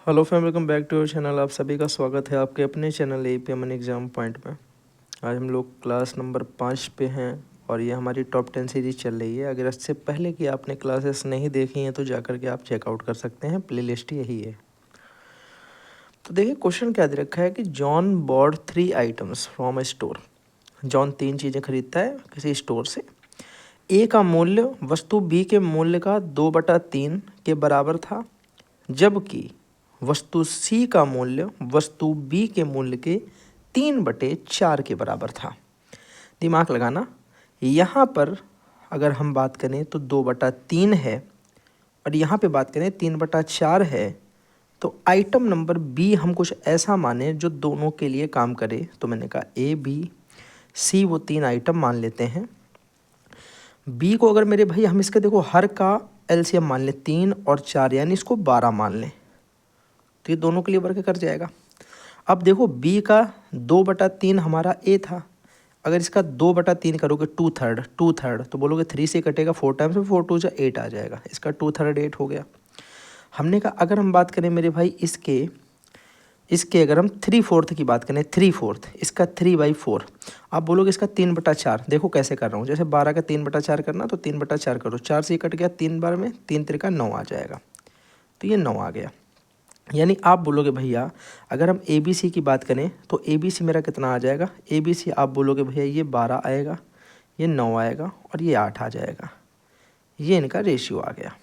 Hello friend, welcome back to your channel. आप सभी का स्वागत है आपके अपने channel AP Aman exam point में। आज हम लोग क्लास नंबर 5 पे हैं और ये हमारी टॉप 10 सीरीज चल रही है। अगर इससे पहले की आपने क्लासेस नहीं देखी हैं तो जाकर के आप चेकआउट कर सकते हैं, प्लेलिस्ट यही है। तो देखिए क्वेश्चन क्या दे रखा है कि John bought 3 items from a store. John 3 चीज़ें खरीदता है किसी स्टोर से। ए का मूल्य वस्तु बी के मूल्य का 2/3 के बराबर था, जबकि वस्तु सी का मूल्य वस्तु बी के मूल्य के 3/4 के बराबर था। दिमाग लगाना, यहाँ पर अगर हम बात करें तो 2/3 है और यहाँ पे बात करें 3/4 है, तो आइटम नंबर बी हम कुछ ऐसा माने जो दोनों के लिए काम करे। तो मैंने कहा ए बी सी वो 3 आइटम मान लेते हैं। बी को अगर मेरे भाई हम इसके देखो हर का एलसीएम मान लें 3 और 4, यानी इसको 12 मान लें, तो ये दोनों के लिए वर्क कर जाएगा। अब देखो बी का 2/3 हमारा ए था, अगर इसका 2/3 करोगे 2/3 तो बोलोगे 3 से कटेगा 4 टाइम्स में, 4 2 जा 8 आ जाएगा। इसका 2/3 8 हो गया। हमने कहा अगर हम बात करें मेरे भाई इसके अगर हम 3/4 की बात करें, 3/4 इसका 3/4, आप बोलोगे इसका 3/4। देखो कैसे कर रहा हूँ, जैसे 12 का 3/4 करना तो 3/4 करो, 4 से कट गया 3 बार में, 3 3 9 आ जाएगा, तो ये 9 आ गया। यानी आप बोलोगे भैया अगर हम ए बी सी की बात करें तो ए बी सी मेरा कितना आ जाएगा, ए बी सी आप बोलोगे भैया ये 12 आएगा, ये 9 आएगा और ये 8 आ जाएगा। ये इनका रेशियो आ गया।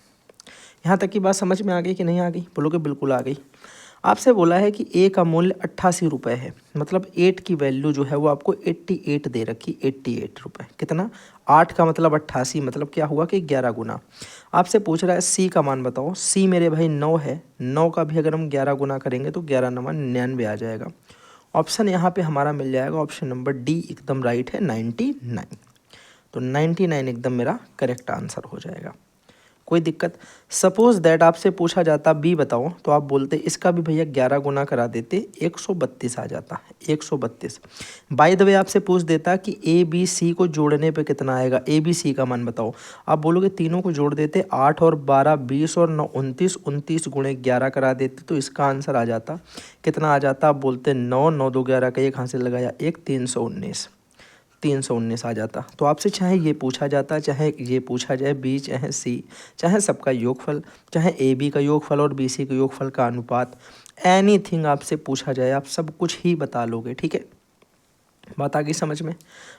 यहाँ तक की बात समझ में आ गई कि नहीं आ गई? बोलोगे बिल्कुल आ गई। आपसे बोला है कि ए का मूल्य 88 रुपये है, मतलब 8 की वैल्यू जो है वो आपको 88 दे रखी, 88 रुपये। कितना? 8 का मतलब 88, मतलब क्या हुआ कि 11 गुना। आपसे पूछ रहा है सी का मान बताओ। सी मेरे भाई 9 है, 9 का भी अगर हम 11 गुना करेंगे तो 11 9 99 आ जाएगा। ऑप्शन यहाँ पे हमारा मिल जाएगा, ऑप्शन नंबर डी एकदम राइट है, 99। तो 99 एकदम मेरा करेक्ट आंसर हो जाएगा। कोई दिक्कत? सपोज दैट आपसे पूछा जाता बी बताओ, तो आप बोलते इसका भी भैया 11 गुना करा देते, 132 आ जाता, 132। बाय द वे आपसे पूछ देता कि ए बी सी को जोड़ने पे कितना आएगा, ए बी सी का मान बताओ, आप बोलोगे तीनों को जोड़ देते, 8 और 12 20 और 9 29, 29 गुणे 11 करा देते, तो इसका आंसर आ जाता कितना आ जाता, आप बोलते 9 9 2 11 का 1 हाथ से लगाया 1, 319, 319 आ जाता। तो आपसे चाहे ये पूछा जाता, चाहे ये पूछा जाए बी चाहे सी, चाहे सबका योगफल, चाहे ए बी का योगफल और बी सी का योगफल का अनुपात, एनीथिंग आपसे पूछा जाए आप सब कुछ ही बता लोगे। ठीक है, बात आ गई समझ में?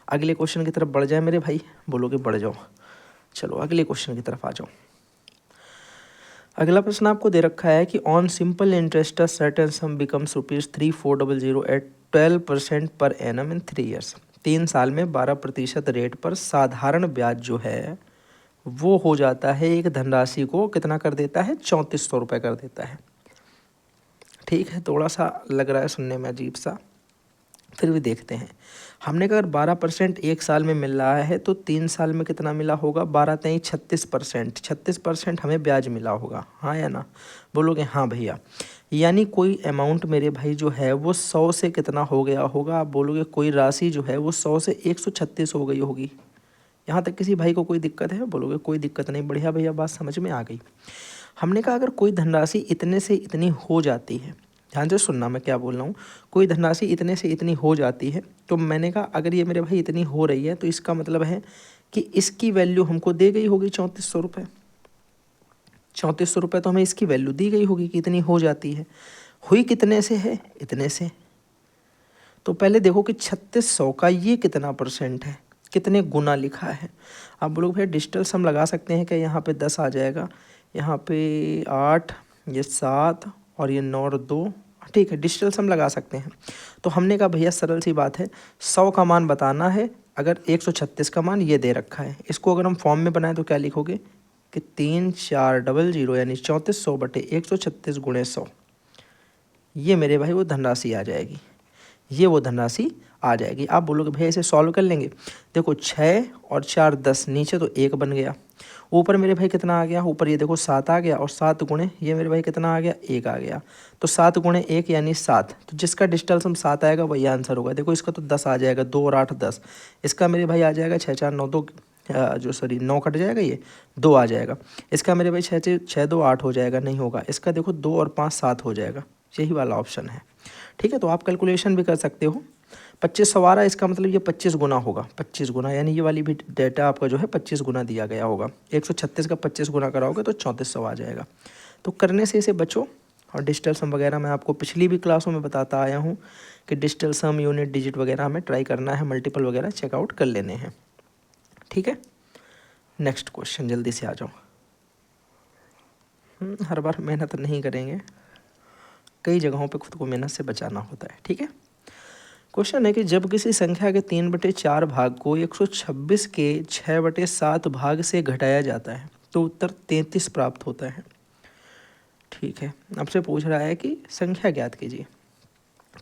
अगले क्वेश्चन की तरफ बढ़ जाए मेरे भाई, बोलोगे बढ़ जाओ। चलो अगले क्वेश्चन की तरफ आ जाओ। अगला प्रश्न आपको दे रखा है कि on simple interest certain sum becomes ₹3400 at 12% per annum in 3 years. 3 साल में 12% रेट पर साधारण ब्याज जो है वो हो जाता है, एक धनराशि को कितना कर देता है, 3400 रुपये कर देता है। ठीक है, थोड़ा सा लग रहा है सुनने में अजीब सा, फिर भी देखते हैं। हमने कहा अगर 12% एक साल में मिल रहा है तो 3 साल में कितना मिला होगा, 12 3 36%, 36% हमें ब्याज मिला होगा, हाँ या ना? बोलोगे हाँ भैया। यानी कोई अमाउंट मेरे भाई जो है वो 100 से कितना हो गया होगा, आप बोलोगे कोई राशि जो है वो 100 से 136 हो गई होगी। यहाँ तक किसी भाई को कोई दिक्कत है? बोलोगे कोई दिक्कत नहीं, बढ़िया भैया, बात समझ में आ गई। हमने कहा अगर कोई धनराशि इतने से इतनी हो जाती है, ध्यान से सुनना मैं क्या बोल रहा हूँ, कोई धनराशि इतने से इतनी हो जाती है, तो मैंने कहा अगर ये मेरे भाई इतनी हो रही है तो इसका मतलब है कि इसकी वैल्यू हमको दे गई होगी 3400 रुपये। 3400 रुपये तो हमें इसकी वैल्यू दी गई होगी कि इतनी हो जाती है। हुई कितने से है, इतने से। तो पहले देखो कि 3600 का ये कितना परसेंट है, कितने गुना लिखा है। आप बोलोगे भैया डिजिटल सम लगा सकते हैं क्या, यहाँ पे 10 आ जाएगा, यहाँ पे 8, ये 7 और ये 9 और 2, ठीक है डिजिटल सम लगा सकते हैं। तो हमने कहा भैया सरल सी बात है, 100 का मान बताना है, अगर 136 का मान ये दे रखा है, इसको अगर हम फॉर्म में बनाएं तो क्या लिखोगे कि 3400 यानी 3400 बटे 136 गुणे 100, ये मेरे भाई वो धनराशि आ जाएगी, ये वो धनराशि आ जाएगी। आप बोलोगे भैया इसे सॉल्व कर लेंगे। देखो 6 और 4 10, नीचे तो 1 बन गया, ऊपर मेरे भाई कितना आ गया, ऊपर ये देखो 7 आ गया, और 7 गुणे ये मेरे भाई कितना आ गया, 1 आ गया। तो 7 गुणे 1 यानी 7, तो जिसका डिजिटल सम 7 आएगा वही आंसर होगा। देखो इसका तो 10 आ जाएगा, 2 और 8 10, इसका मेरे भाई आ जाएगा 6 4 9 2 जो सॉरी 9 कट जाएगा, ये 2 आ जाएगा। इसका मेरे भाई 6 2 8 हो जाएगा, नहीं होगा। इसका देखो 2 और 5 7 हो जाएगा, यही वाला ऑप्शन है। ठीक है, तो आप कैलकुलेशन भी कर सकते हो। 2500 आ रहा है, इसका मतलब ये 25 गुना होगा, 25 गुना, यानी ये वाली भी डेटा आपका जो है 25 गुना दिया गया होगा। 136 का 25 गुना कराओगे तो 3400 आ जाएगा। तो करने से इसे बचो। और डिजिटल सम वगैरह मैं आपको पिछली भी क्लासों में बताता आया हूँ कि डिजिटल सम, यूनिट, डिजिट वगैरह हमें ट्राई करना है, मल्टीपल वगैरह चेकआउट कर लेने हैं। ठीक है, नेक्स्ट क्वेश्चन जल्दी से आ जाओ। हर बार मेहनत नहीं करेंगे, कई जगहों पे खुद को मेहनत से बचाना होता है। ठीक है, क्वेश्चन है कि जब किसी संख्या के 3/4 भाग को 126 के 6/7 भाग से घटाया जाता है तो उत्तर 33 प्राप्त होता है। ठीक है, आपसे पूछ रहा है कि संख्या ज्ञात कीजिए।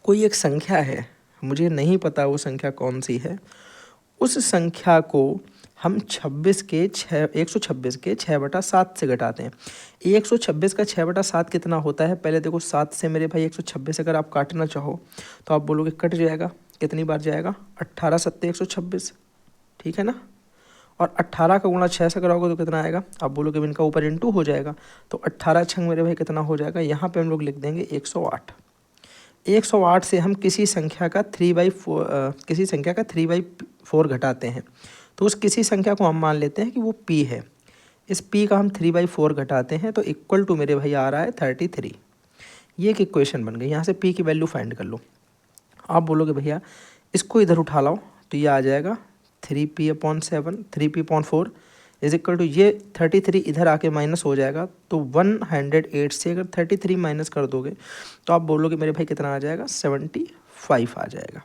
कोई एक संख्या है, मुझे नहीं पता वो संख्या कौन सी है, उस संख्या को हम 126 के 6/7 से घटाते हैं। 126 का 6/7 कितना होता है? पहले देखो, 7 से मेरे भाई 126 अगर आप काटना चाहो तो आप बोलोगे कट जाएगा, कितनी बार जाएगा? 18 सत्ते 126, ठीक है ना। और 18 का गुणा 6 से कराओगे तो कितना आएगा? आप बोलोगे इनका ऊपर इंटू हो जाएगा, तो 18 छंग मेरे भाई कितना हो जाएगा? यहाँ पे हम लोग लिख देंगे 108। 108 से हम किसी संख्या का 3/4 घटाते हैं, तो उस किसी संख्या को हम मान लेते हैं कि वो p है। इस p का हम 3/4 घटाते हैं तो इक्वल टू मेरे भाई आ रहा है 33। ये एक इक्वेशन बन गई। यहाँ से p की वैल्यू फाइंड कर लो। आप बोलोगे भैया इसको इधर उठा लाओ, तो ये आ जाएगा 3p/7, 3p/4 is equal to, ये 33 इधर आके माइनस हो जाएगा, तो 108 से अगर 33 माइनस कर दोगे तो आप बोलोगे मेरे भाई कितना आ जाएगा? 75 आ जाएगा।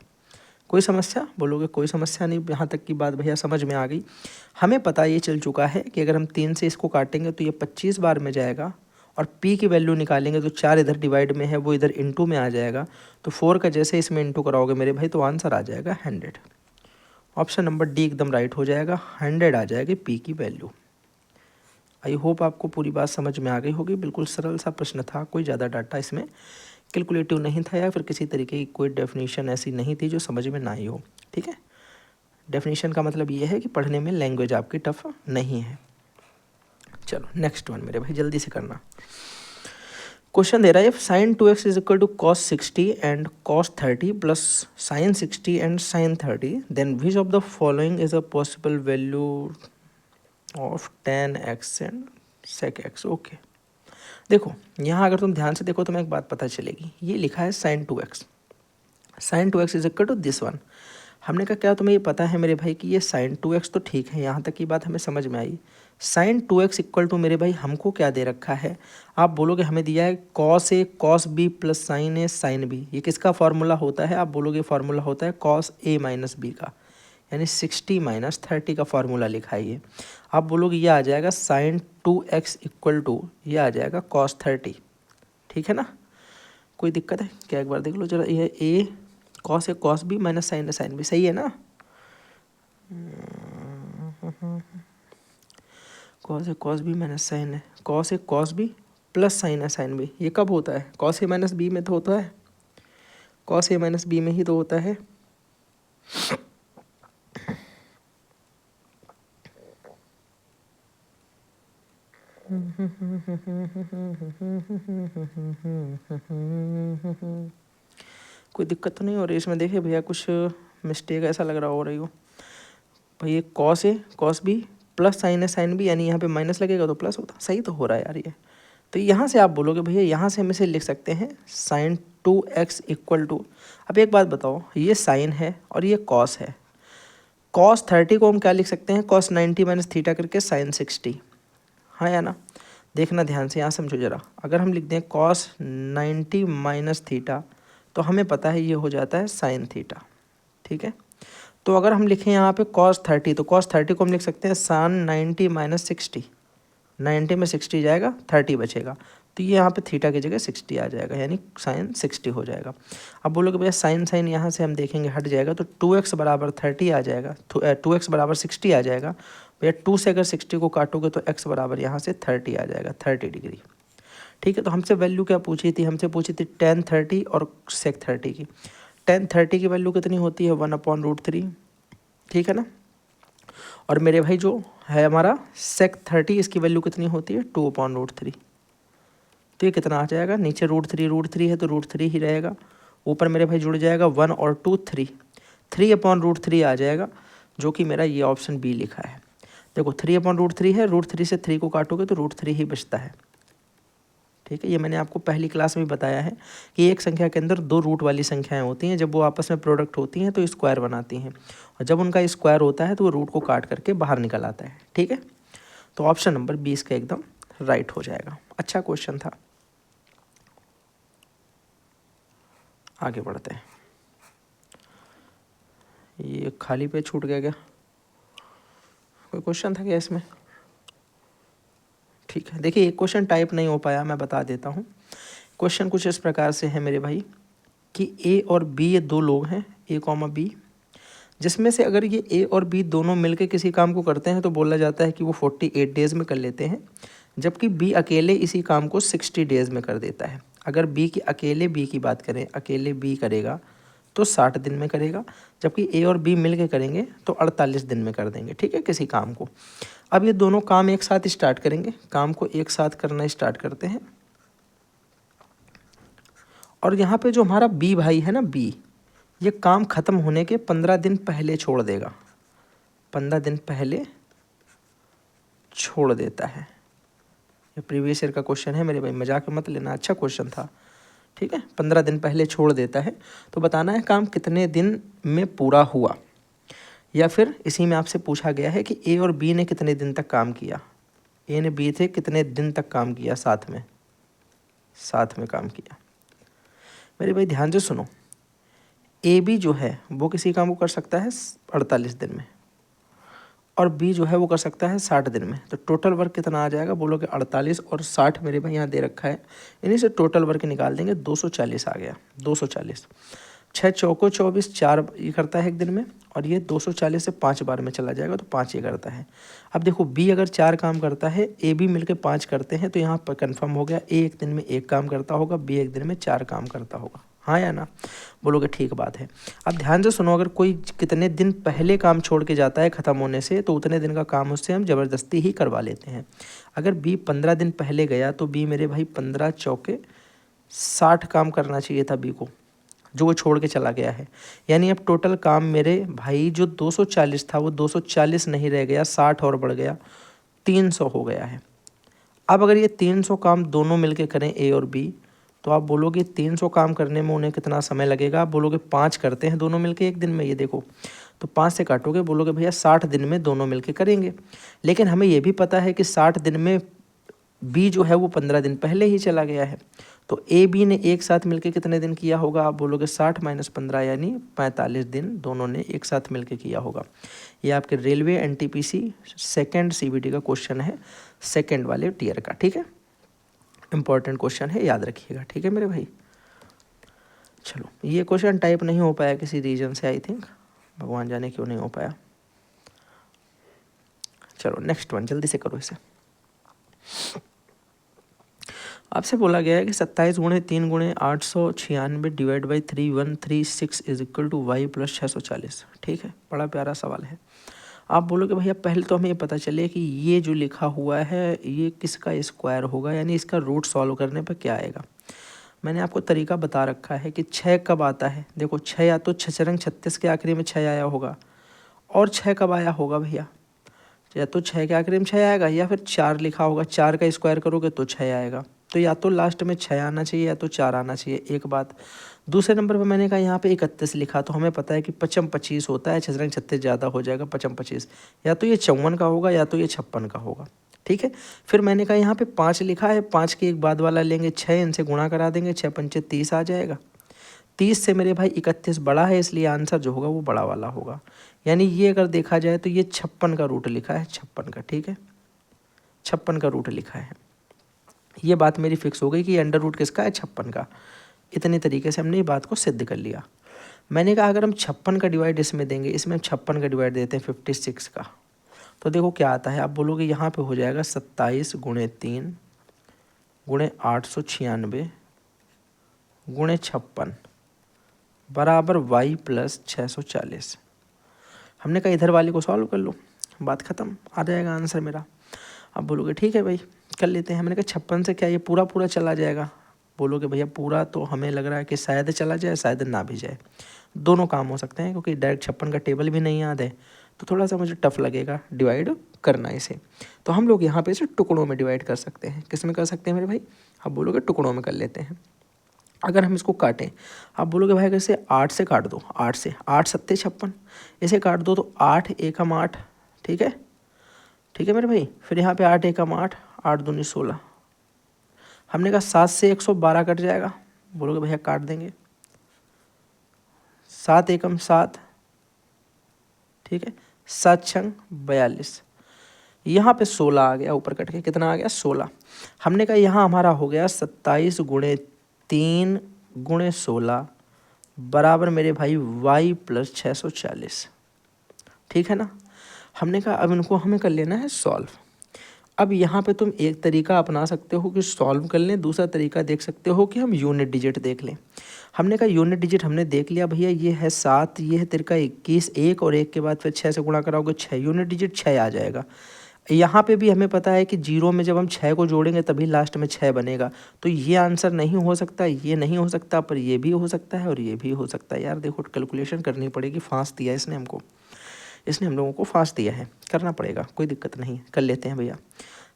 कोई समस्या? बोलोगे कोई समस्या नहीं, यहाँ तक की बात भैया समझ में आ गई। हमें पता ये चल चुका है कि अगर हम 3 से इसको काटेंगे तो ये 25 बार में जाएगा, और p की वैल्यू निकालेंगे तो 4 इधर डिवाइड में है, वो इधर इंटू में आ जाएगा, तो 4 का जैसे इसमें इंटू कराओगे मेरे भाई तो आंसर आ जाएगा 100। ऑप्शन नंबर डी एकदम राइट हो जाएगा, 100 आ जाएगी p की वैल्यू। आई होप आपको पूरी बात समझ में आ गई होगी। बिल्कुल सरल सा प्रश्न था, कोई ज़्यादा डाटा इसमें कैलकुलेटिव नहीं था, या फिर किसी तरीके की कोई डेफिनेशन ऐसी नहीं थी जो समझ में ना आई हो। ठीक है, डेफिनेशन का मतलब ये है कि पढ़ने में लैंग्वेज आपकी टफ नहीं है। चलो नेक्स्ट वन मेरे भाई जल्दी से करना। क्वेश्चन दे रहा है, sin 2x is equal to cos 60 and cos 30 plus sin 60 and sin 30, then which of the following is a possible value of tan x and sec x। Okay, देखो यहाँ अगर तुम ध्यान से देखो तो तुम्हें एक बात पता चलेगी। ये लिखा है sin 2x, sin 2x is equal to this one. हमने कहा क्या तुम्हें ये पता है मेरे भाई कि ये sin 2x तो ठीक है, यहाँ तक की बात हमें समझ में आई। sin 2x इक्वल टू मेरे भाई हमको क्या दे रखा है? आप बोलोगे हमें दिया है cos a cos b plus sin a sin b। ये किसका फार्मूला होता है? आप बोलोगे फार्मूला होता है cos a माइनस b का, यानी 60 माइनस 30 का फार्मूला लिखा है ये। आप बोलोगे ये आ जाएगा sin 2x इक्वल टू, ये आ जाएगा cos 30। ठीक है ना, कोई दिक्कत है क्या? एक बार देख लो जरा, ये a cos a cos b minus sin a sin b, सही है ना? cos a cos b minus sin a cos a cos b plus sin a sin b, ये कब होता है? cos a माइनस b में तो होता है, cos a माइनस b में ही तो होता है। कोई दिक्कत तो नहीं हो रही इसमें? देखिए भैया कुछ मिस्टेक ऐसा लग रहा हो रही हो भाई। cos a cos b plus sin a sin b, यानी यहाँ पे माइनस लगेगा तो प्लस होता। सही तो हो रहा है यार ये। तो यहाँ से आप बोलोगे भैया, यहाँ से हम इसे लिख सकते हैं sin 2x इक्वल टू, अब एक बात बताओ, ये sin है और ये cos है। cos 30 को हम क्या लिख सकते हैं? cos 90 माइनस थीटा करके sin 60, हाँ या ना? देखना ध्यान से, यहाँ समझो जरा। अगर हम लिख दें cos 90 माइनस थीटा तो हमें पता है ये हो जाता है sin थीटा। ठीक है, तो अगर हम लिखें यहाँ पे cos 30, तो cos 30 को हम लिख सकते हैं sin 90 माइनस 60। 90 में 60 जाएगा, 30 बचेगा, तो ये यहाँ पे थीटा की जगह 60 आ जाएगा, यानी sin 60 हो जाएगा। अब बोलोगे भैया sin यहाँ से हम देखेंगे हट जाएगा, तो 2x बराबर 30 आ जाएगा, 2x बराबर 60 आ जाएगा। भैया 2 से अगर 60 को काटोगे तो x बराबर यहाँ से 30 आ जाएगा, 30 डिग्री। ठीक है, तो हमसे वैल्यू क्या पूछी थी? हमसे पूछी थी tan 30 और sec 30 की। tan 30 की वैल्यू कितनी होती है? 1/√3। ठीक है ना, और मेरे भाई जो है हमारा सेक 30, इसकी वैल्यू कितनी होती है 2/√3। तो ये कितना आ जाएगा, नीचे √3 है तो √3 ही रहेगा, ऊपर मेरे भाई जुड़ जाएगा 1 और 2 3/√3 आ जाएगा, जो कि मेरा ये ऑप्शन बी लिखा है। देखो 3/√3 है, √3 से 3 को काटोगे तो √3 ही बचता है। ठीक है, ये मैंने आपको पहली क्लास में बताया है कि एक संख्या के अंदर दो रूट वाली संख्याएं होती हैं, जब वो आपस में प्रोडक्ट होती हैं तो स्क्वायर बनाती हैं, और जब उनका स्क्वायर होता है तो वो रूट को काट करके बाहर निकल आता है। ठीक है, तो ऑप्शन नंबर 20 का एकदम राइट हो जाएगा। अच्छा क्वेश्चन था, आगे बढ़ते हैं। ये खाली पे छूट गया क्या, कोई क्वेश्चन था क्या इसमें? ठीक है, देखिए एक क्वेश्चन टाइप नहीं हो पाया, मैं बता देता हूँ। क्वेश्चन कुछ इस प्रकार से है मेरे भाई कि ए और बी ये दो लोग हैं, ए कॉमा बी, जिसमें से अगर ये ए और बी दोनों मिलकर किसी काम को करते हैं तो बोला जाता है कि वो 48 डेज़ में कर लेते हैं, जबकि बी अकेले इसी काम को 60 डेज़ में कर देता है। अगर अकेले बी की बात करें, अकेले बी करेगा तो 60 दिन में करेगा, जबकि ए और बी मिल के करेंगे तो 48 दिन में कर देंगे। ठीक है, किसी काम को। अब ये दोनों काम एक साथ स्टार्ट करेंगे, काम को एक साथ करना स्टार्ट करते हैं, और यहाँ पे जो हमारा बी भाई है ना, बी, ये काम ख़त्म होने के 15 दिन पहले छोड़ देगा, 15 दिन पहले छोड़ देता है। ये प्रीवियस ईयर का क्वेश्चन है मेरे भाई, मजाक मत लेना, अच्छा क्वेश्चन था। ठीक है, 15 दिन पहले छोड़ देता है, तो बताना है काम कितने दिन में पूरा हुआ, या फिर इसी में आपसे पूछा गया है कि ए और बी ने कितने दिन तक काम किया, ए ने बी से कितने दिन तक काम किया, साथ में काम किया। मेरे भाई ध्यान से सुनो, ए बी जो है वो किसी काम को कर सकता है 48 दिन में, और बी जो है वो कर सकता है 60 दिन में। तो टोटल वर्क कितना आ जाएगा, बोलोगे 48 और 60 मेरे भाई यहाँ दे रखा है, इन्हीं से टोटल वर्क निकाल देंगे, 240 आ गया, 240। 6 चौको 24, 4 ये करता है एक दिन में, और ये 240 से 5 बार में चला जाएगा तो 5 ये करता है। अब देखो बी अगर 4 काम करता है, ए बी मिलकर 5 करते हैं, तो यहाँ पर कन्फर्म हो गया ए एक दिन में 1 काम करता होगा, बी एक दिन में 4 काम करता होगा। हाँ या ना, बोलोगे ठीक बात है। अब ध्यान से सुनो, अगर कोई कितने दिन पहले काम छोड़ के जाता है ख़त्म होने से, तो उतने दिन का काम उससे हम ज़बरदस्ती ही करवा लेते हैं। अगर बी 15 दिन पहले गया तो बी मेरे भाई 15 चौके 60 काम करना चाहिए था बी को, जो वो छोड़ के चला गया है। यानी अब टोटल काम मेरे भाई जो 240 था वो 240 नहीं रह गया, 60 और बढ़ गया, 300 हो गया है। अब अगर ये 300 काम दोनों मिलके करें ए और बी, तो आप बोलोगे 300 काम करने में उन्हें कितना समय लगेगा, आप बोलोगे 5 करते हैं दोनों मिलके एक दिन में, ये देखो तो 5 से काटोगे, बोलोगे भैया 60 दिन में दोनों मिलके करेंगे। लेकिन हमें ये भी पता है कि 60 दिन में बी जो है वो 15 दिन पहले ही चला गया है, तो ए बी ने एक साथ मिलके कितने दिन किया होगा, आप बोलोगे 60 - 15 यानी 45 दिन दोनों ने एक साथ मिलके किया होगा। ये आपके रेलवे एनटीपीसी सेकेंड सीबीटी का क्वेश्चन है, सेकेंड वाले टीयर का। ठीक है, इंपॉर्टेंट क्वेश्चन है, याद रखिएगा। ठीक है मेरे भाई, चलो ये क्वेश्चन टाइप नहीं हो पाया किसी रीजन से, आई थिंक, भगवान जाने क्यों नहीं हो पाया। चलो नेक्स्ट वन, जल्दी से करो इसे। आपसे बोला गया है कि 27 × 3 × 896 divide by 3136 is equal to y plus 640। ठीक है, बड़ा प्यारा सवाल है। आप बोलोगे भैया पहले तो हमें ये पता चले कि ये जो लिखा हुआ है ये किसका स्क्वायर होगा, यानी इसका रूट सॉल्व करने पर क्या आएगा। मैंने आपको तरीका बता रखा है कि 6 कब आता है। देखो 6 या तो 6 × 36 के आखिरी में 6 आया होगा, और 6 कब आया होगा भैया, या तो 6 के आखिरी में 6 आएगा, या फिर 4 लिखा होगा, 4 का स्क्वायर करोगे तो 6 आएगा। तो या तो लास्ट में 6 आना चाहिए या तो 4 आना चाहिए, एक बात। दूसरे नंबर पे मैंने कहा यहाँ पे 31 लिखा, तो हमें पता है कि 55 25 होता है, 6 × 36 ज़्यादा हो जाएगा, 55 25, या तो ये 54 का होगा या तो ये 56 का होगा। ठीक है, फिर मैंने कहा यहाँ पे 5 लिखा है, 5 के एक बाद वाला लेंगे 6, इनसे गुणा करा देंगे, 6 × 5 = 30 आ जाएगा। 30 से मेरे भाई 31 बड़ा है, इसलिए आंसर जो होगा वो बड़ा वाला होगा। यानी ये अगर देखा जाए तो ये 56 का रूट लिखा है, 56 का। ठीक है, 56 का रूट लिखा है, ये बात मेरी फिक्स हो गई कि अंडर रूट किसका है, 56 का। इतनी तरीके से हमने ये बात को सिद्ध कर लिया। मैंने कहा अगर हम 56 का डिवाइड इसमें देंगे, इसमें हम 56 का डिवाइड देते हैं 56 का, तो देखो क्या आता है। आप बोलोगे यहाँ पे हो जाएगा 27 × 3 × 896 × 56 बराबर y प्लस 640। हमने कहा इधर वाले को सॉल्व कर लो, बात ख़त्म, आ जाएगा आंसर मेरा। अब बोलोगे ठीक है भाई कर लेते हैं। मैंने कहा 56 से क्या ये पूरा पूरा चला जाएगा? बोलोगे भैया पूरा तो हमें लग रहा है कि शायद चला जाए शायद ना भी जाए, दोनों काम हो सकते हैं, क्योंकि डायरेक्ट 56 का टेबल भी नहीं याद है तो थोड़ा सा मुझे टफ लगेगा डिवाइड करना इसे। तो हम लोग यहाँ पे इसे टुकड़ों में डिवाइड कर सकते हैं। किस में कर सकते हैं मेरे भाई? आप बोलोगे टुकड़ों में कर लेते हैं। अगर हम इसको काटें, आप बोलोगे भाई अगर इसे 8 से काट दो, 8 से, 8 सत्ते 56, इसे काट दो तो 8 एकम 8, ठीक है, ठीक है मेरे भाई। फिर यहाँ पे 8 एकम 8, 8 दूनी 16। हमने कहा 7 से 112 कट जाएगा, बोलोगे भैया काट देंगे। 7 एकम 7, ठीक है, 7 छंग 42। यहाँ पे 16 आ गया ऊपर कट के, कितना आ गया 16। हमने कहा यहाँ हमारा हो गया 27 गुणे 3 गुणे 16 बराबर मेरे भाई y प्लस 640, ठीक है ना। हमने कहा अब इनको हमें कर लेना है सॉल्व। अब यहाँ पे तुम एक तरीका अपना सकते हो कि सॉल्व कर लें, दूसरा तरीका देख सकते हो कि हम यूनिट डिजिट देख लें। हमने कहा यूनिट डिजिट हमने देख लिया भैया, ये है 7, ये है तिरका 21, 1 और 1 के बाद फिर 6 से गुणा कराओगे 6, यूनिट डिजिट 6 आ जाएगा। यहाँ पे भी हमें पता है कि जीरो में जब हम 6 को जोड़ेंगे तभी लास्ट में 6 बनेगा, तो ये आंसर नहीं हो सकता, ये नहीं हो सकता, पर ये भी हो सकता है और ये भी हो सकता है। यार देखो कैलकुलेशन करनी पड़ेगी, फांस दिया इसने हमको, इसने हम लोगों को फांस दिया है, करना पड़ेगा, कोई दिक्कत नहीं, कर लेते हैं भैया।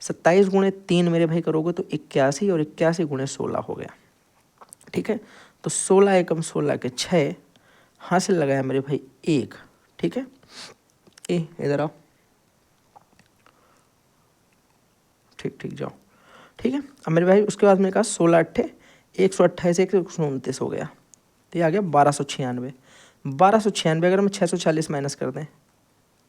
27 गुणे 3 मेरे भाई करोगे तो 81 और 81 गुणे 16 हो गया, ठीक है। तो 16 एकम 16 के 6, हासिल लगाया मेरे भाई 1, ठीक है। इधर आओ, ठीक ठीक जाओ, ठीक है। अब मेरे भाई उसके बाद मैंने कहा 16 अट्ठे 128, 129 हो गया, तो ये आ गया 1296। 1296 अगर हम 640 माइनस कर दें,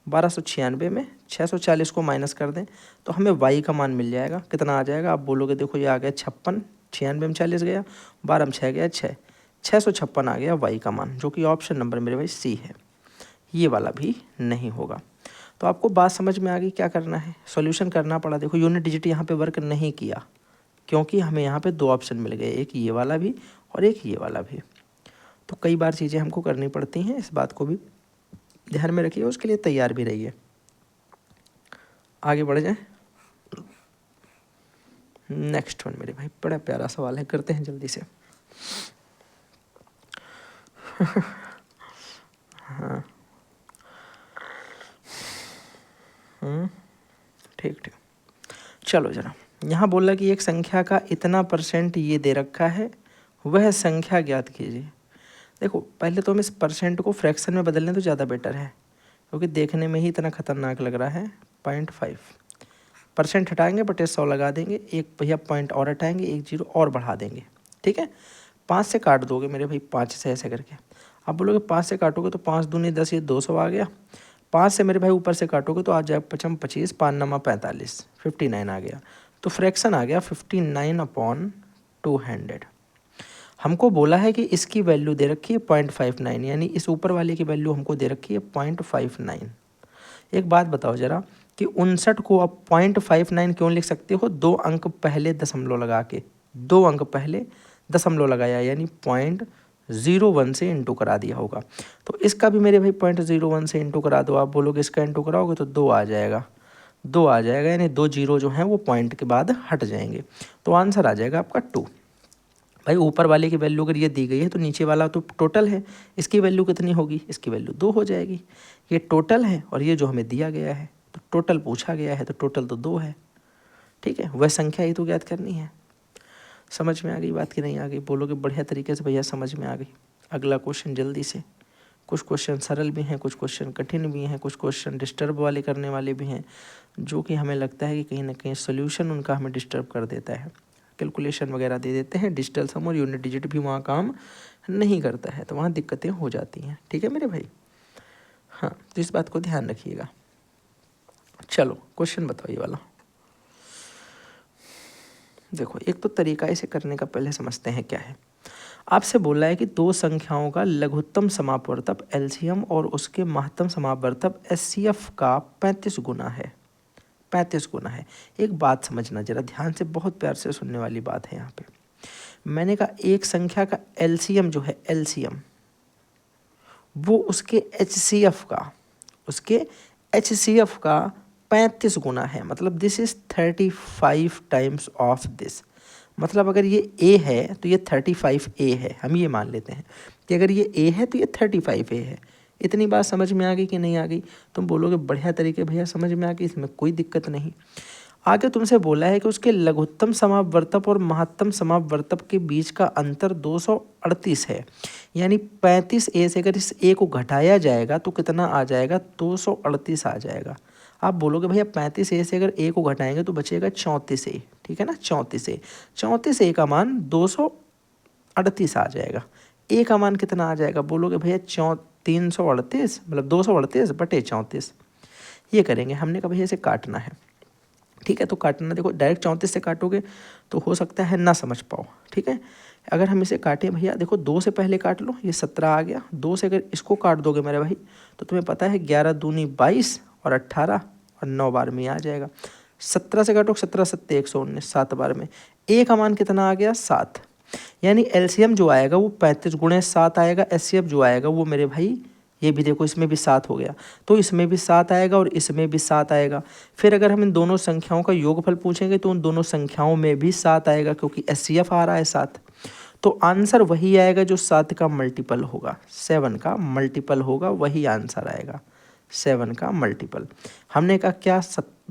1296 में 640 को माइनस कर दें तो हमें y का मान मिल जाएगा। कितना आ जाएगा? आप बोलोगे देखो ये आ गया 56, 96 में 40 गया, 12 में 6 गया 6, 656 आ गया y का मान, जो कि ऑप्शन नंबर मेरे भाई सी है। ये वाला भी नहीं होगा। तो आपको बात समझ में आ गई क्या करना है, सॉल्यूशन करना पड़ा। देखो यूनिट डिजिट यहाँ पे वर्क नहीं किया क्योंकि हमें यहाँ पे 2 ऑप्शन मिल गए, एक ये वाला भी और एक ये वाला भी। तो कई बार चीज़ें हमको करनी पड़ती हैं, इस बात को भी ध्यान में रखिए, उसके लिए तैयार भी रहिए। आगे बढ़ जाएं। नेक्स्ट वन मेरे भाई बड़ा प्यारा सवाल है, करते हैं जल्दी से। हाँ ठीक ठीक, चलो जरा। यहाँ बोला कि एक संख्या का इतना % ये दे रखा है, वह संख्या ज्ञात कीजिए। देखो पहले तो हम इस % को फ्रैक्शन में बदल लें तो ज़्यादा बेटर है, क्योंकि देखने में ही इतना खतरनाक लग रहा है। 0.5% हटाएंगे बटे 100 लगा देंगे, एक भैया पॉइंट और हटाएंगे, एक जीरो और बढ़ा देंगे, ठीक है। 5 से काट दोगे मेरे भाई, 5 से ऐसे करके। आप बोलोगे 5 से काटोगे तो 5 दूनी 10, ये 200 आ गया। 5 से मेरे भाई ऊपर से काटोगे तो आ जाए 55 25, 5 नमा 45, 59 आ गया। तो फ्रैक्शन आ गया 59/200। हमको बोला है कि इसकी वैल्यू दे रखी है 0.59, यानी इस ऊपर वाले की वैल्यू हमको दे रखी है 0.59। एक बात बताओ जरा कि 59 को आप 0.59 क्यों लिख सकते हो? 2 अंक पहले दशमलव लगा के, 2 अंक पहले दशमलव लगाया, यानी 0.01 से इंटू करा दिया होगा। तो इसका भी मेरे भाई 0.01 से इंटू करा दो। आप बोलोगे इसका इंटू कराओगे तो 2 आ जाएगा, 2 आ जाएगा, यानी 2 जीरो जो हैं वो पॉइंट के बाद हट जाएंगे, तो आंसर आ जाएगा आपका 2। भाई ऊपर वाले की वैल्यू अगर ये दी गई है तो नीचे वाला तो टोटल है, इसकी वैल्यू कितनी होगी? इसकी वैल्यू 2 हो जाएगी। ये टोटल है और ये जो हमें दिया गया है तो टोटल पूछा गया है, तो टोटल तो 2 है, ठीक है। वह संख्या ही तो ज्ञात करनी है। समझ में आ गई बात कि नहीं आ गई? बोलोगे बढ़िया तरीके से भैया समझ में आ गई। अगला क्वेश्चन जल्दी से। कुछ क्वेश्चन सरल भी हैं, कुछ क्वेश्चन कठिन भी हैं, कुछ क्वेश्चन डिस्टर्ब वाले करने वाले भी हैं, जो कि हमें लगता है कि कहीं ना कहीं सोल्यूशन उनका हमें डिस्टर्ब कर देता है। कैलकुलेशन वगैरह दे देते हैं, डिजिटल सम और यूनिट डिजिट भी वहाँ काम नहीं करता है, तो वहाँ दिक्कतें हो जाती हैं, ठीक है मेरे भाई। हाँ तो इस बात को ध्यान रखिएगा। चलो क्वेश्चन बताओ ये वाला। देखो एक तो तरीका इसे करने का पहले समझते हैं क्या है। आपसे बोला है कि 2 संख्याओं का लघुत्तम समापवर्तक एलसीएम और उसके महत्तम समापवर्तक एचसीएफ का 35 गुना है, 35 गुना है। एक बात समझना जरा ध्यान से, बहुत प्यार से सुनने वाली बात है यहाँ पे। मैंने कहा एक संख्या का एलसीएम जो है, एलसीएम वो उसके एचसीएफ का, उसके HCF का 35 गुना है, मतलब this is 35 times of this. मतलब अगर ये A है तो ये 35A है, हम ये मान लेते हैं कि अगर ये A है तो ये 35A है। इतनी बात समझ में आ गई कि नहीं आ गई? तुम बोलोगे बढ़िया तरीके भैया समझ में आ गई, इसमें कोई दिक्कत नहीं। आगे तुमसे बोला है कि उसके लघुत्तम समापवर्तक और महत्तम समापवर्तक के बीच का अंतर 238 है, यानी 35A से अगर इस A को घटाया जाएगा तो कितना आ जाएगा? 238 आ जाएगा। आप बोलोगे भैया 35A से अगर A को घटाएंगे तो बचेगा 34A, ठीक है ना, 34A। 34A का मान 238 आ जाएगा। A का मान कितना आ जाएगा? बोलोगे भैया 338, मतलब 238 बटे 34। ये करेंगे, हमने कहा भैया इसे काटना है, ठीक है। तो काटना, देखो डायरेक्ट 34 से काटोगे तो हो सकता है ना समझ पाओ, ठीक है। अगर हम इसे काटें भैया, देखो 2 से पहले काट लो, ये 17 आ गया। 2 से अगर इसको काट दोगे मेरे भाई तो तुम्हें पता है 11 दूनी 22 और 18 और 9 बार में आ जाएगा। 17 से काटो, 17 सत्ते 119, 7 बार में। A का मान कितना आ गया? 7। यानी एलसीएम जो आएगा वो 35 गुणे 7 आएगा। एचसीएफ जो आएगा वो मेरे भाई, ये भी देखो इसमें भी 7 हो गया, तो इसमें भी 7 आएगा और इसमें भी 7 आएगा। फिर अगर हम इन दोनों संख्याओं का योगफल पूछेंगे तो उन दोनों संख्याओं में भी 7 आएगा, क्योंकि एचसीएफ आ रहा है 7। तो आंसर वही आएगा जो 7 का मल्टीपल होगा, 7 का मल्टीपल होगा, वही आंसर आएगा, 7 का मल्टीपल। हमने कहा क्या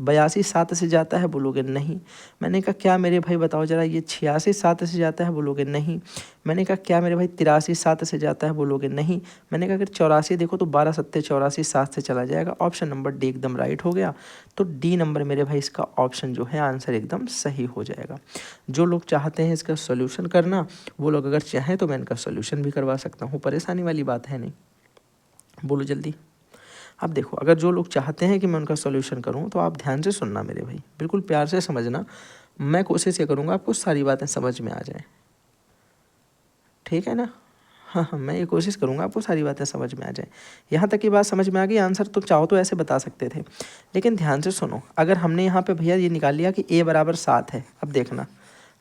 82 7 से जाता है? बोलोगे नहीं। मैंने कहा क्या मेरे भाई बताओ जरा, ये 86 7 से जाता है? बोलोगे नहीं। मैंने कहा क्या मेरे भाई 83 7 से जाता है? बोलोगे नहीं। मैंने कहा अगर 84 देखो तो 12 सत्ते 84, 7 से चला जाएगा। ऑप्शन नंबर डी एकदम राइट हो गया। तो डी नंबर मेरे भाई इसका ऑप्शन जो है आंसर एकदम सही हो जाएगा। जो लोग चाहते हैं इसका सोल्यूशन करना, वो लोग अगर चाहें तो मैं इनका सोल्यूशन भी करवा सकता हूँ, परेशानी वाली बात है नहीं। बोलो जल्दी। अब देखो, अगर जो लोग चाहते हैं कि मैं उनका सोल्यूशन करूं तो आप ध्यान से सुनना मेरे भाई, बिल्कुल प्यार से समझना। मैं कोशिश ये करूंगा आपको सारी बातें समझ में आ जाएं, ठीक है ना। हाँ, मैं ये कोशिश करूंगा आपको सारी बातें समझ में आ जाएं। यहाँ तक की बात समझ में आ गई? आंसर तो चाहो तो ऐसे बता सकते थे, लेकिन ध्यान से सुनो। अगर हमने यहाँ पे भैया ये निकाल लिया कि a बराबर 7 है, अब देखना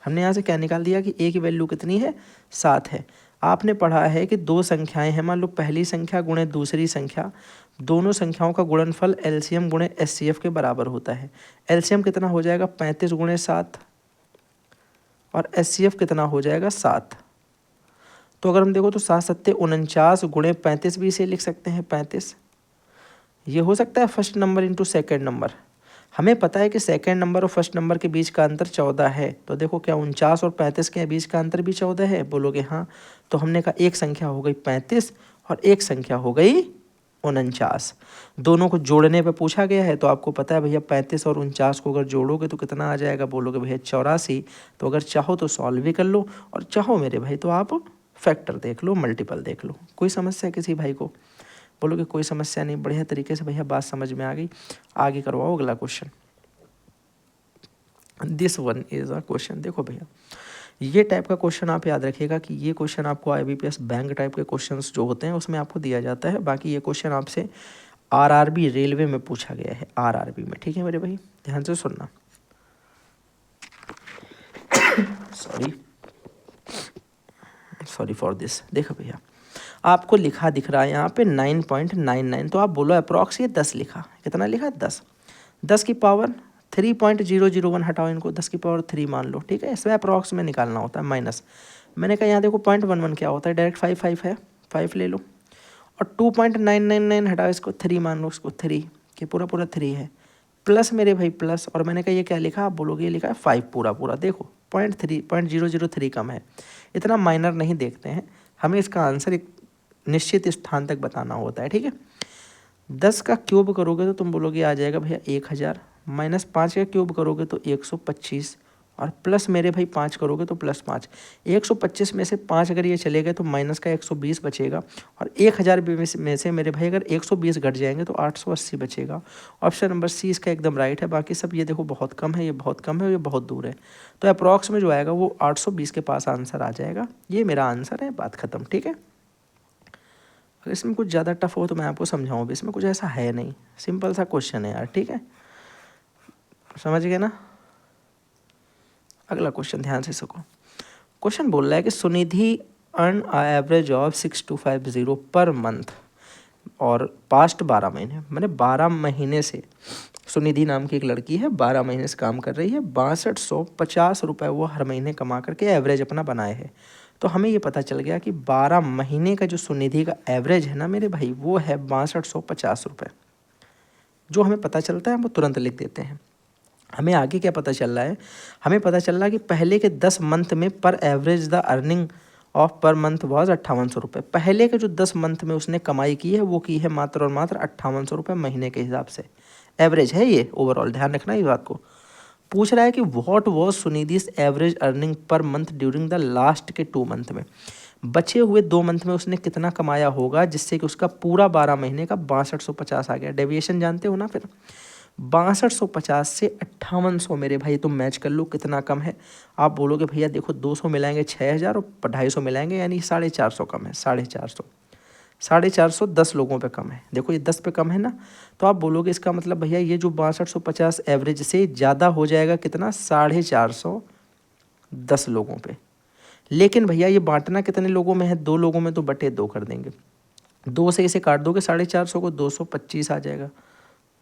हमने यहाँ से क्या निकाल दिया कि a की वैल्यू कितनी है? 7 है। आपने पढ़ा है कि दो संख्याएं हैं, मान लो पहली संख्या गुणे दूसरी संख्या, दोनों संख्याओं का गुणनफल एलसीएम गुणे एचसीएफ के बराबर होता है। एलसीएम कितना हो जाएगा? 35 गुणे 7, और एचसीएफ कितना हो जाएगा? 7। तो अगर हम देखो तो 7 सत्ते 49 गुणे 35 भी इसे लिख सकते हैं 35। ये हो सकता है first number into second number. हमें पता है कि सेकंड नंबर और फर्स्ट नंबर के बीच का अंतर 14 है, तो देखो क्या 49 और 35 के बीच का अंतर भी 14 है? बोलोगे हाँ। तो हमने कहा एक संख्या हो गई 35 और एक संख्या हो गई 49। दोनों को जोड़ने पे पूछा गया है, तो आपको पता है भैया 35 और 49 को अगर जोड़ोगे तो कितना आ जाएगा? बोलोगे भैया 84। तो अगर चाहो तो सॉल्व भी कर लो, और चाहो मेरे भाई तो आप फैक्टर देख लो, मल्टीपल देख लो। कोई समस्या किसी भाई को? बोलोगे कोई समस्या नहीं, बढ़िया तरीके से भैया बात समझ में आ गई। आगे करवाओ अगला question. This one is a question. देखो भैया ये टाइप का क्वेश्चन आप याद रखिएगा कि ये क्वेश्चन आपको आईबीपीएस बैंक टाइप के क्वेश्चंस जो होते हैं उसमें आपको दिया जाता है। बाकी ये क्वेश्चन आपसे आरआरबी रेलवे में पूछा गया है, आरआरबी में, ठीक है मेरे भाई, ध्यान से सुनना। Sorry for this. देखो भैया आपको लिखा दिख रहा है यहाँ पे 9.99, तो आप बोलो अप्रॉक्स ये 10 लिखा, कितना लिखा? 10। 10 की पावर 3.001 हटाओ, इनको 10 की पावर 3 मान लो, ठीक है। इसमें अप्रॉक्स में निकालना होता है माइनस। मैंने कहा यहाँ देखो 0.11 क्या होता है? डायरेक्ट 5 है, 5 ले लो, और 2.999 हटाओ, इसको 3 मान लो, इसको 3 कि पूरा पूरा 3 है, प्लस मेरे भाई प्लस, और मैंने कहा ये क्या लिखा? आप बोलोगे ये लिखा है 5 पूरा पूरा। देखो 0.003 कम है, इतना माइनर नहीं देखते हैं, हमें इसका आंसर एक निश्चित स्थान तक बताना होता है, ठीक है। 10 का क्यूब करोगे तो तुम बोलोगे आ जाएगा भैया 1000, माइनस 5 का क्यूब करोगे तो 125, और प्लस मेरे भाई 5 करोगे तो प्लस 5। 125 में से 5 अगर ये चले गए तो माइनस का 120 बचेगा, और 1000 में से मेरे भाई अगर 120 घट जाएंगे तो 880 बचेगा। ऑप्शन नंबर सी इसका एकदम राइट है। बाकी सब ये देखो बहुत कम है, ये बहुत कम है, ये बहुत दूर है, तो अप्रॉक्स में जो आएगा वो 820 के पास आंसर आ जाएगा। ये मेरा आंसर है, बात खत्म, ठीक है। अगर इसमें कुछ ज़्यादा टफ हो तो मैं आपको समझाऊँ भी, इसमें कुछ ऐसा है नहीं, सिंपल सा क्वेश्चन है यार, ठीक है, समझ गए ना। अगला क्वेश्चन ध्यान से सुनो। क्वेश्चन बोल रहा है कि Sunidhi earn average of 6250 per month. और पास्ट 12 महीने, मैंने 12 महीने से सुनिधि नाम की एक लड़की है, 12 महीने से काम कर रही है, 6250 रुपये वो हर महीने कमा करके एवरेज अपना बनाए है। तो हमें ये पता चल गया कि 12 महीने का जो सुनिधि का एवरेज है ना मेरे भाई, वो है 6250 रुपये। जो हमें पता चलता है हम वो तुरंत लिख देते हैं। हमें आगे क्या पता चल रहा है, हमें पता चल रहा है कि पहले के 10 मंथ में पर average the earning of per month was 5800 रुपये। पहले के जो 10 मंथ में उसने कमाई की है वो की है मात्र और मात्र 5800 रुपये महीने के हिसाब से। एवरेज है ये ओवरऑल, ध्यान रखना इस बात को। पूछ रहा है कि what was Sunidhi's average earning पर मंथ ड्यूरिंग द लास्ट के 2 मंथ में, बचे हुए 2 मंथ में उसने कितना कमाया होगा जिससे कि उसका पूरा 12 महीने का 6250 आ गया। डेविएशन जानते हो ना फिर, 6250 से 5800 मेरे भाई तुम मैच कर लो कितना कम है। आप बोलोगे भैया देखो 200 मिलाएंगे 6000 और 250 मिलाएंगे यानी 450 कम है, 450 450 10 लोगों पे कम है। देखो ये 10 पे कम है ना, तो आप बोलोगे इसका मतलब भैया ये जो 6250 एवरेज से ज़्यादा हो जाएगा कितना, 450 10 लोगों पे। लेकिन भैया ये बांटना कितने लोगों में है, 2 लोगों में, तो बटे 2 कर देंगे। 2 से इसे काट दोगे 450 को, 225 आ जाएगा,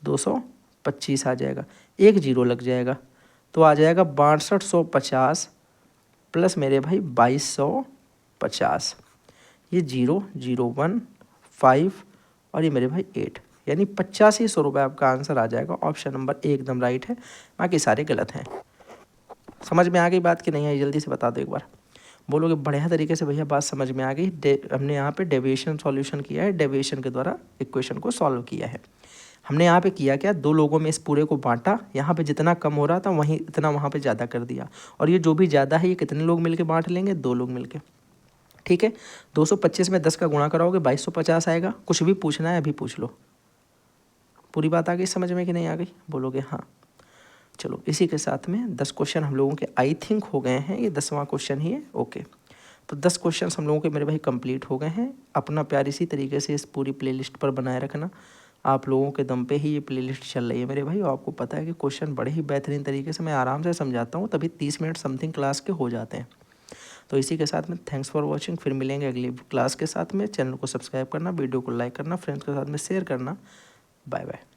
225 आ जाएगा, एक जीरो लग जाएगा तो आ जाएगा 6250 प्लस मेरे भाई 2250, ये 0 0 1 5 और ये मेरे भाई 8, यानी 8500 रुपये आपका आंसर आ जाएगा। ऑप्शन नंबर ए एकदम राइट है, बाकी सारे गलत हैं। समझ में आ गई बात कि नहीं आई, जल्दी से बता दो एक बार। बोलोगे बढ़िया तरीके से भैया बात समझ में आ गई। हमने यहाँ पे डेविएशन सॉल्यूशन किया है, डेविएशन के द्वारा इक्वेशन को सॉल्व किया है। हमने यहाँ पे किया क्या, 2 लोगों में इस पूरे को बांटा, यहाँ पे जितना कम हो रहा था वहीं इतना वहाँ पे ज़्यादा कर दिया, और ये जो भी ज़्यादा है ये कितने लोग मिलके बांट लेंगे, 2 लोग मिलके। ठीक है, 225 में 10 का गुणा कराओगे 2250 आएगा। कुछ भी पूछना है अभी पूछ लो। पूरी बात आ गई समझ में कि नहीं आ गई, बोलोगे हाँ। चलो इसी के साथ में 10 क्वेश्चन हम लोगों के आई थिंक हो गए हैं, ये 10वां क्वेश्चन ही है। ओके, तो 10 क्वेश्चन हम लोगों के मेरे भाई कंप्लीट हो गए हैं। अपना प्यार इसी तरीके से इस पूरी प्लेलिस्ट पर बनाए रखना। आप लोगों के दम पे ही ये प्लेलिस्ट चल रही है मेरे भाई। आपको पता है कि क्वेश्चन बड़े ही बेहतरीन तरीके से मैं आराम से समझाता हूँ, तभी 30 मिनट समथिंग क्लास के हो जाते हैं। तो इसी के साथ में थैंक्स फॉर वॉचिंग, फिर मिलेंगे अगली क्लास के साथ में। चैनल को सब्सक्राइब करना, वीडियो को लाइक करना, फ्रेंड्स के साथ में शेयर करना। Bye bye.